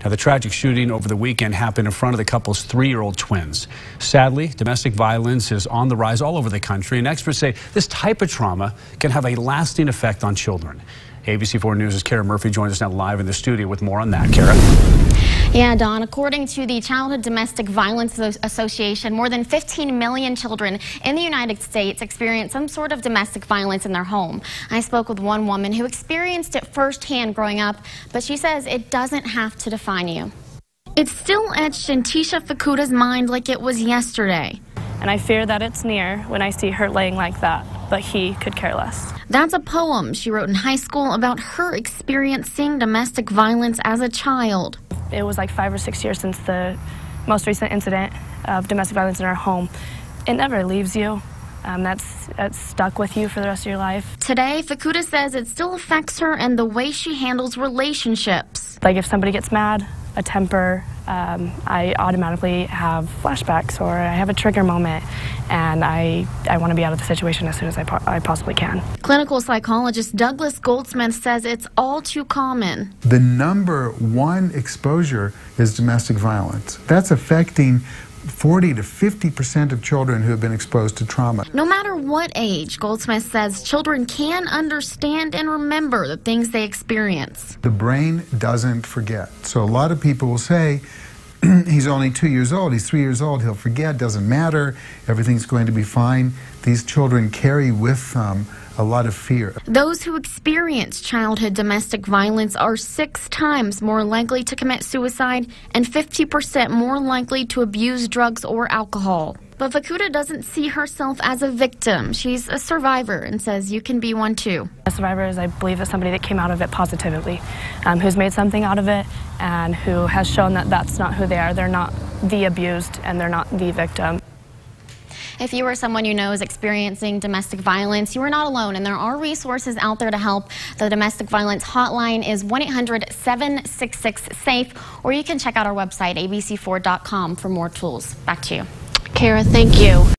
Now, the tragic shooting over the weekend happened in front of the couple's 3-year-old twins. Sadly, domestic violence is on the rise all over the country, and experts say this type of trauma can have a lasting effect on children. ABC4 News' Kara Murphy joins us now live in the studio with more on that. Kara? Yeah, Don, according to the Childhood Domestic Violence Association, more than 15 million children in the United States experience some sort of domestic violence in their home. I spoke with one woman who experienced it firsthand growing up, but she says it doesn't have to define you. It's still etched in Tisha Fukuda's mind like it was yesterday. And I fear that it's near when I see her laying like that, but he could care less. That's a poem she wrote in high school about her experiencing domestic violence as a child. It was like 5 or 6 years since the most recent incident of domestic violence in our home. It never leaves you. That's stuck with you for the rest of your life. Today, Fukuda says it still affects her and the way she handles relationships. Like if somebody gets mad, a temper, I automatically have flashbacks, or I have a trigger moment, and I want to be out of the situation as soon as I possibly can. Clinical psychologist Douglas Goldsmith says it's all too common. The number one exposure is domestic violence. That's affecting 40 to 50% of children who have been exposed to trauma. No matter what age, Goldsmith says children can understand and remember the things they experience. The brain doesn't forget. So a lot of people will say, he's only 2 years old, he's 3 years old, he'll forget, doesn't matter, everything's going to be fine. These children carry with them a lot of fear. Those who experience childhood domestic violence are 6 times more likely to commit suicide and 50% more likely to abuse drugs or alcohol. But Fukuda doesn't see herself as a victim. She's a survivor and says you can be one too. A survivor is, I believe, is somebody that came out of it positively, who's made something out of it and who has shown that that's not who they are. They're not the abused and they're not the victim. If you or someone you know is experiencing domestic violence, you are not alone, and there are resources out there to help. The domestic violence hotline is 1-800-766-SAFE, or you can check out our website, abc4.com, for more tools. Back to you. Kara, thank you.